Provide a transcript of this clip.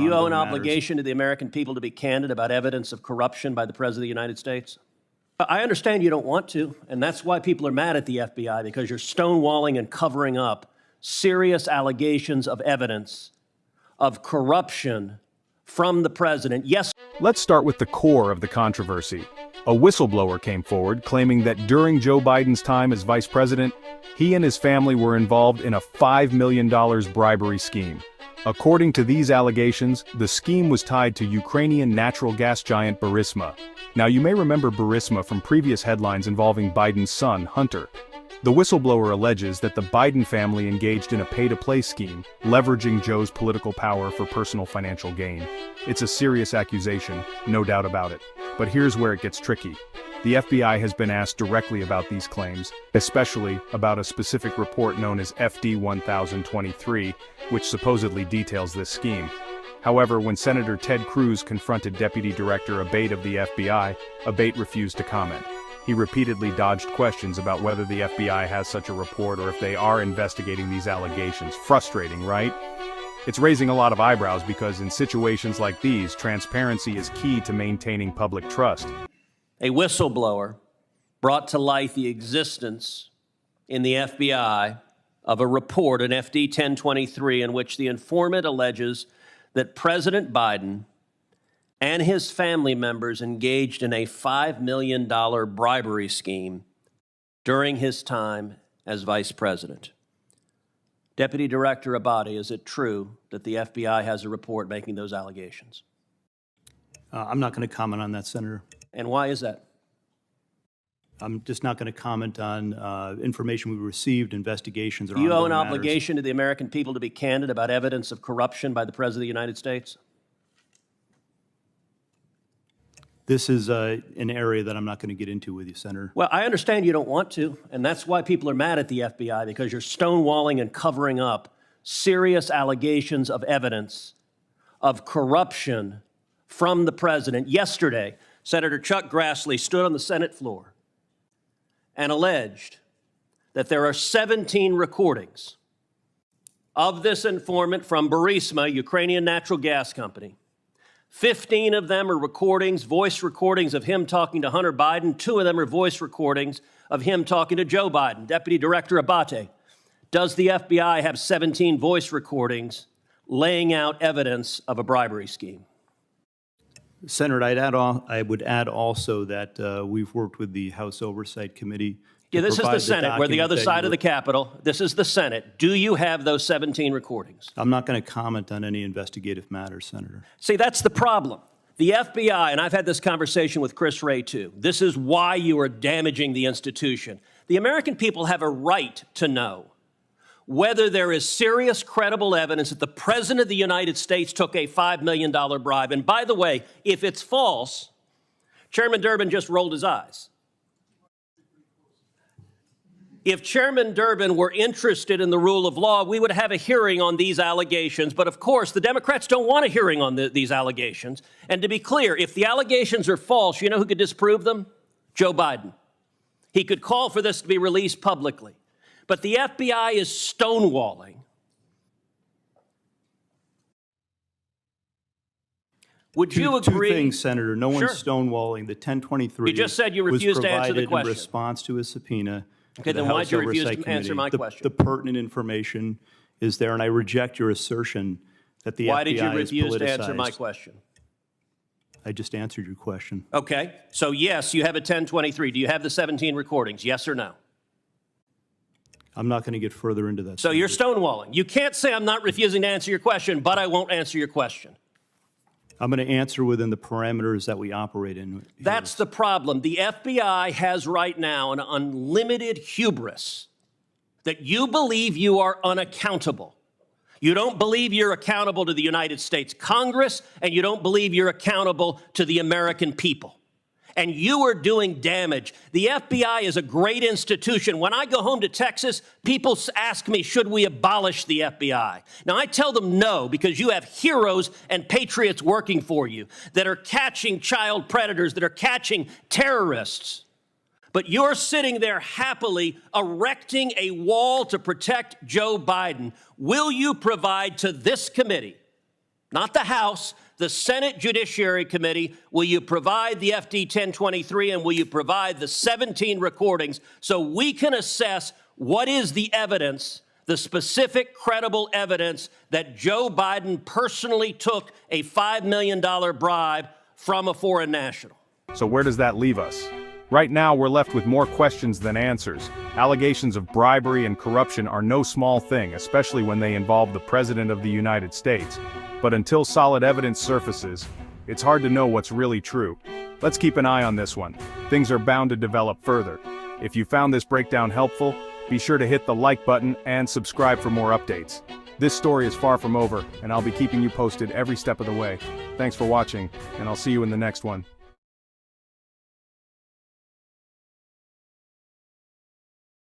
You owe an obligation to the American people to be candid about evidence of corruption by the President of the United States. I understand you don't want to, and that's why people are mad at the FBI, because you're stonewalling and covering up serious allegations of evidence of corruption from the president. Yes. Let's start with the core of the controversy. A whistleblower came forward claiming that during Joe Biden's time as vice president, he and his family were involved in a $5 million bribery scheme. According to these allegations, the scheme was tied to Ukrainian natural gas giant Burisma. Now, you may remember Burisma from previous headlines involving Biden's son, Hunter. The whistleblower alleges that the Biden family engaged in a pay-to-play scheme, leveraging Joe's political power for personal financial gain. It's a serious accusation, no doubt about it. But here's where it gets tricky. The FBI has been asked directly about these claims, especially about a specific report known as FD 1023, which supposedly details this scheme. However, when Senator Ted Cruz confronted Deputy Director Abate of the FBI, Abate refused to comment. He repeatedly dodged questions about whether the FBI has such a report or if they are investigating these allegations. Frustrating, right? It's raising a lot of eyebrows because in situations like these, transparency is key to maintaining public trust. A whistleblower brought to light the existence in the FBI of a report, an FD 1023, in which the informant alleges that President Biden and his family members engaged in a $5 million bribery scheme during his time as vice president. Deputy Director Abate, is it true that the FBI has a report making those allegations? I'm not going to comment on that, Senator. And why is that? I'm just not going to comment on information we received, investigations, or Do you owe an ongoing matters. obligation to the American people to be candid about evidence of corruption by the President of the United States? This is an area that I'm not going to get into with you, Senator. Well, I understand you don't want to, and that's why people are mad at the FBI, because you're stonewalling and covering up serious allegations of evidence of corruption from the president. Yesterday, Senator Chuck Grassley stood on the Senate floor and alleged that there are 17 recordings of this informant from Burisma, Ukrainian natural gas company. 15 of them are recordings, voice recordings of him talking to Hunter Biden. 2 of them are voice recordings of him talking to Joe Biden. Deputy Director Abate, does the FBI have 17 voice recordings laying out evidence of a bribery scheme? Senator, I would add also that we've worked with the House Oversight Committee. Yeah, this is the Senate. We're the other side of the Capitol. This is the Senate. Do you have those 17 recordings? I'm not going to comment on any investigative matters, Senator. See, that's the problem. The FBI, and I've had this conversation with Chris Wray too, this is why you are damaging the institution. The American people have a right to know whether there is serious, credible evidence that the President of the United States took a $5 million bribe. And by the way, if it's false, Chairman Durbin just rolled his eyes. If Chairman Durbin were interested in the rule of law, we would have a hearing on these allegations. But of course, the Democrats don't want a hearing on these allegations. And to be clear, if the allegations are false, you know who could disprove them? Joe Biden. He could call for this to be released publicly. But the FBI is stonewalling. Would you agree? Two things, Senator. No Sure. one's stonewalling. The 1023 You just said you refused to answer the was provided question. in response to a subpoena. Okay, to the then why'd House you refuse Oversight to answer Committee. my question? The pertinent information is there, and I reject your assertion that the Why FBI did you is refuse to answer my politicized. question? I just answered your question. Okay, so yes, you have a 1023. Do you have the 17 recordings, yes or no? I'm not going to get further into that. So you're stonewalling. You can't say I'm not refusing to answer your question, but I won't answer your question. I'm going to answer within the parameters that we operate in. Here. That's the problem. The FBI has right now an unlimited hubris that you believe you are unaccountable. You don't believe you're accountable to the United States Congress, and you don't believe you're accountable to the American people. And you are doing damage. The FBI is a great institution. When I go home to Texas, people ask me, should we abolish the FBI? Now, I tell them no, because you have heroes and patriots working for you that are catching child predators, that are catching terrorists. But you're sitting there happily erecting a wall to protect Joe Biden. Will you provide to this committee not the House, the Senate Judiciary Committee, will you provide the FD 1023 and will you provide the 17 recordings so we can assess what is the evidence, the specific credible evidence that Joe Biden personally took a $5 million bribe from a foreign national? So where does that leave us? Right now, we're left with more questions than answers. Allegations of bribery and corruption are no small thing, especially when they involve the President of the United States. But until solid evidence surfaces, it's hard to know what's really true. Let's keep an eye on this one. Things are bound to develop further. If you found this breakdown helpful, be sure to hit the like button and subscribe for more updates. This story is far from over, and I'll be keeping you posted every step of the way. Thanks for watching, and I'll see you in the next one.